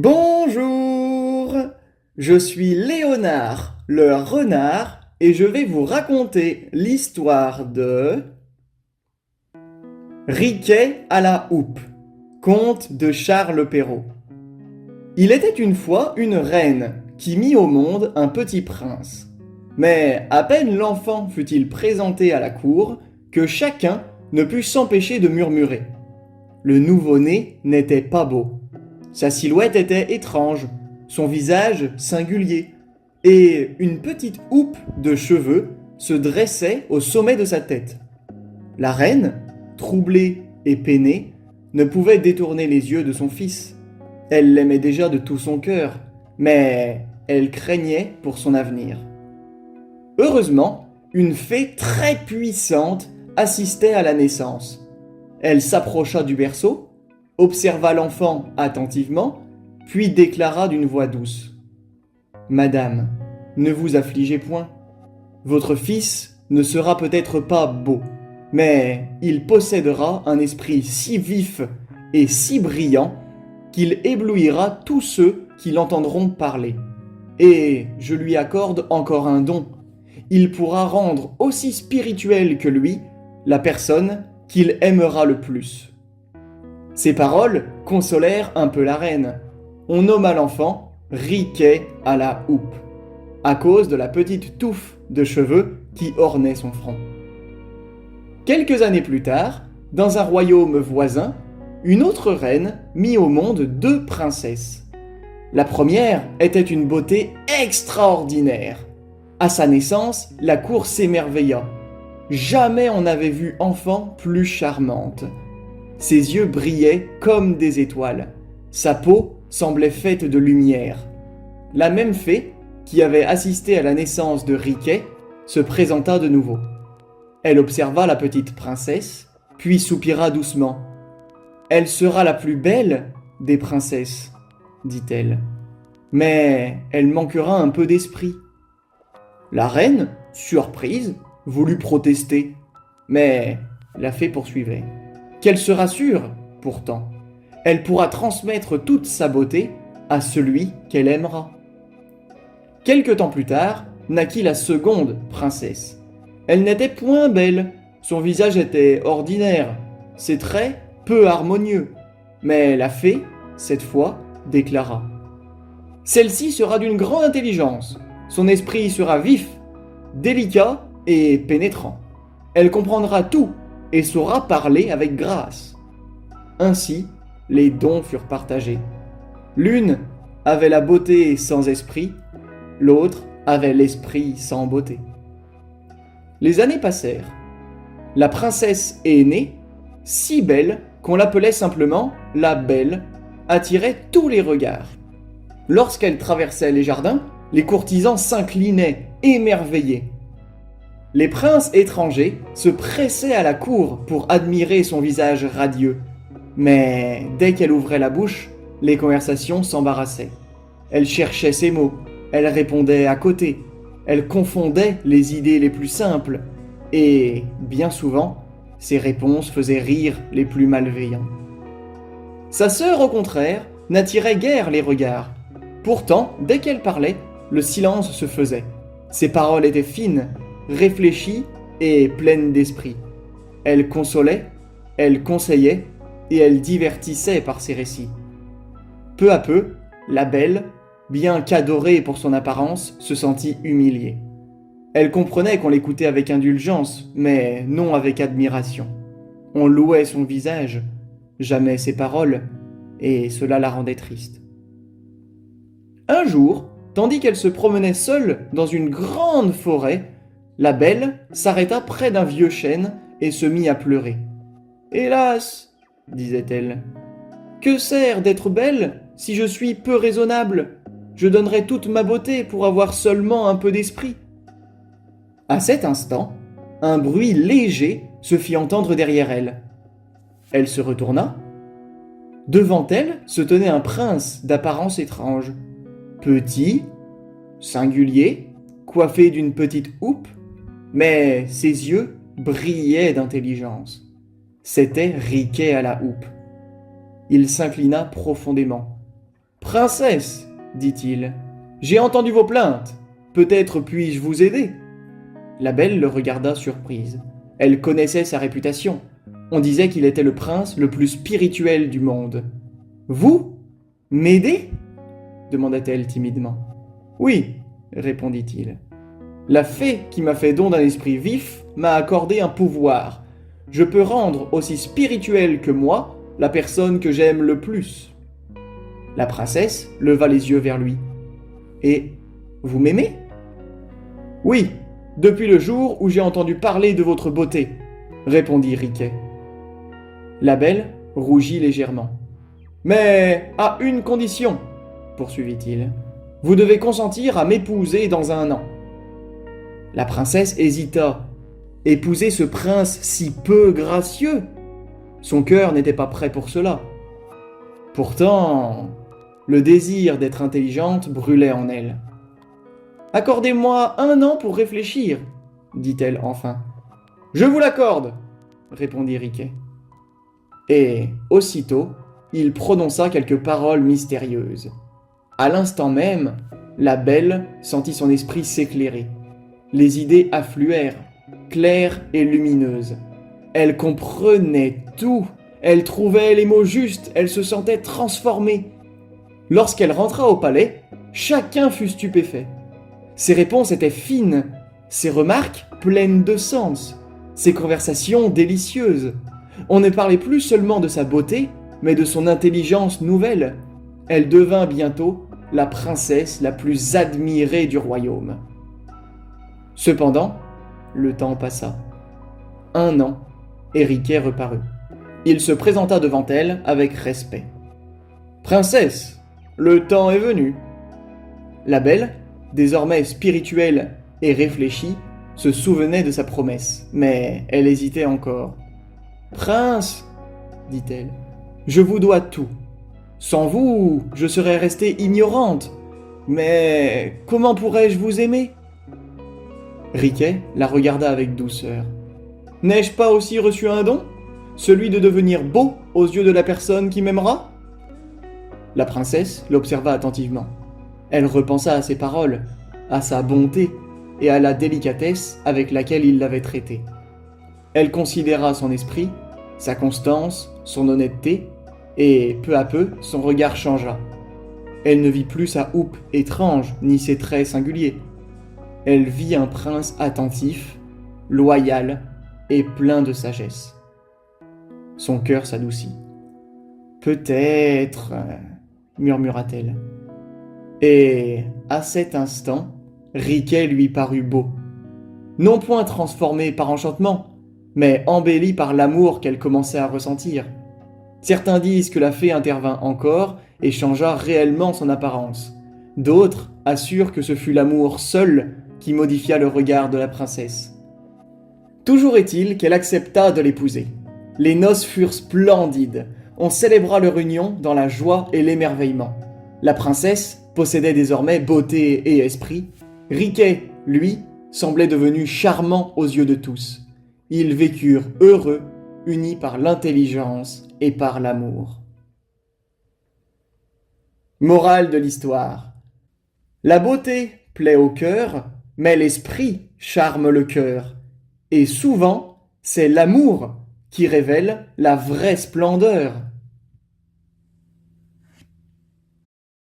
Bonjour, je suis Léonard, le renard, et je vais vous raconter l'histoire de Riquet à la houppe, conte de Charles Perrault. Il était une fois une reine qui mit au monde un petit prince. Mais à peine l'enfant fut-il présenté à la cour que chacun ne put s'empêcher de murmurer. Le nouveau-né n'était pas beau. Sa silhouette était étrange, son visage singulier, et une petite houppe de cheveux se dressait au sommet de sa tête. La reine, troublée et peinée, ne pouvait détourner les yeux de son fils. Elle l'aimait déjà de tout son cœur, mais elle craignait pour son avenir. Heureusement, une fée très puissante assistait à la naissance. Elle s'approcha du berceau, observa l'enfant attentivement, puis déclara d'une voix douce. « Madame, ne vous affligez point. Votre fils ne sera peut-être pas beau, mais il possédera un esprit si vif et si brillant qu'il éblouira tous ceux qui l'entendront parler. Et je lui accorde encore un don. Il pourra rendre aussi spirituelle que lui la personne qu'il aimera le plus. » Ces paroles consolèrent un peu la reine. On nomma l'enfant Riquet à la houppe, à cause de la petite touffe de cheveux qui ornait son front. Quelques années plus tard, dans un royaume voisin, une autre reine mit au monde 2 princesses. La première était une beauté extraordinaire. À sa naissance, la cour s'émerveilla. Jamais on n'avait vu enfant plus charmante. Ses yeux brillaient comme des étoiles. Sa peau semblait faite de lumière. La même fée, qui avait assisté à la naissance de Riquet, se présenta de nouveau. Elle observa la petite princesse, puis soupira doucement. « Elle sera la plus belle des princesses, » dit-elle. « Mais elle manquera un peu d'esprit. » La reine, surprise, voulut protester, mais la fée poursuivait. Qu'elle se rassure, pourtant. Elle pourra transmettre toute sa beauté à celui qu'elle aimera. Quelque temps plus tard, naquit la seconde princesse. Elle n'était point belle, son visage était ordinaire, ses traits peu harmonieux. Mais la fée, cette fois, déclara. « Celle-ci sera d'une grande intelligence. Son esprit sera vif, délicat et pénétrant. Elle comprendra tout et saura parler avec grâce. » Ainsi, les dons furent partagés. L'une avait la beauté sans esprit, l'autre avait l'esprit sans beauté. Les années passèrent. La princesse aînée, si belle qu'on l'appelait simplement la Belle, attirait tous les regards. Lorsqu'elle traversait les jardins, les courtisans s'inclinaient, émerveillés. Les princes étrangers se pressaient à la cour pour admirer son visage radieux. Mais dès qu'elle ouvrait la bouche, les conversations s'embarrassaient. Elle cherchait ses mots, elle répondait à côté, elle confondait les idées les plus simples, et, bien souvent, ses réponses faisaient rire les plus malveillants. Sa sœur, au contraire, n'attirait guère les regards. Pourtant, dès qu'elle parlait, le silence se faisait. Ses paroles étaient fines, réfléchies et pleines d'esprit. Elle consolait, elle conseillait, et elle divertissait par ses récits. Peu à peu, la Belle, bien qu'adorée pour son apparence, se sentit humiliée. Elle comprenait qu'on l'écoutait avec indulgence, mais non avec admiration. On louait son visage, jamais ses paroles, et cela la rendait triste. Un jour, tandis qu'elle se promenait seule dans une grande forêt, la Belle s'arrêta près d'un vieux chêne et se mit à pleurer. « Hélas !» disait-elle. « Que sert d'être belle si je suis peu raisonnable ? Je donnerais toute ma beauté pour avoir seulement un peu d'esprit. » À cet instant, un bruit léger se fit entendre derrière elle. Elle se retourna. Devant elle se tenait un prince d'apparence étrange. Petit, singulier, coiffé d'une petite houppe, mais ses yeux brillaient d'intelligence. C'était Riquet à la houppe. Il s'inclina profondément. « Princesse, dit-il, j'ai entendu vos plaintes. Peut-être puis-je vous aider? La belle le regarda surprise. Elle connaissait sa réputation. On disait qu'il était le prince le plus spirituel du monde. Vous? M'aider? demanda-t-elle timidement. Oui, répondit-il. La fée qui m'a fait don d'un esprit vif m'a accordé un pouvoir. Je peux rendre aussi spirituel que moi la personne que j'aime le plus. La princesse leva les yeux vers lui. Et vous m'aimez? Oui, depuis le jour où j'ai entendu parler de votre beauté, répondit Riquet. La belle rougit légèrement. Mais à une condition, poursuivit-il. Vous devez consentir à m'épouser dans un an. La princesse hésita. Épouser ce prince si peu gracieux? Son cœur n'était pas prêt pour cela. Pourtant, le désir d'être intelligente brûlait en elle. « Accordez-moi un an pour réfléchir, dit-elle enfin. « Je vous l'accorde, répondit Riquet. Et aussitôt, il prononça quelques paroles mystérieuses. À l'instant même, la belle sentit son esprit s'éclairer. Les idées affluèrent, claires et lumineuses. Elle comprenait tout, elle trouvait les mots justes, elle se sentait transformée. Lorsqu'elle rentra au palais, chacun fut stupéfait. Ses réponses étaient fines, ses remarques pleines de sens, ses conversations délicieuses. On ne parlait plus seulement de sa beauté, mais de son intelligence nouvelle. Elle devint bientôt la princesse la plus admirée du royaume. Cependant, le temps passa. Un an, et Riquet reparut. Il se présenta devant elle avec respect. « Princesse, le temps est venu. » La belle, désormais spirituelle et réfléchie, se souvenait de sa promesse, mais elle hésitait encore. « Prince, dit-elle, je vous dois tout. Sans vous, je serais restée ignorante. Mais comment pourrais-je vous aimer ?» Riquet la regarda avec douceur. « N'ai-je pas aussi reçu un don? Celui de devenir beau aux yeux de la personne qui m'aimera ?» La princesse l'observa attentivement. Elle repensa à ses paroles, à sa bonté et à la délicatesse avec laquelle il l'avait traitée. Elle considéra son esprit, sa constance, son honnêteté, et peu à peu son regard changea. Elle ne vit plus sa houppe étrange ni ses traits singuliers. Elle vit un prince attentif, loyal et plein de sagesse. Son cœur s'adoucit. « Peut-être, murmura-t-elle. Et à cet instant, Riquet lui parut beau. Non point transformé par enchantement, mais embelli par l'amour qu'elle commençait à ressentir. Certains disent que la fée intervint encore et changea réellement son apparence. D'autres assurent que ce fut l'amour seul qui modifia le regard de la princesse. Toujours est-il qu'elle accepta de l'épouser. Les noces furent splendides. On célébra leur union dans la joie et l'émerveillement. La princesse possédait désormais beauté et esprit. Riquet, lui, semblait devenu charmant aux yeux de tous. Ils vécurent heureux, unis par l'intelligence et par l'amour. Morale de l'histoire. La beauté plaît au cœur, mais l'esprit charme le cœur. Et souvent, c'est l'amour qui révèle la vraie splendeur.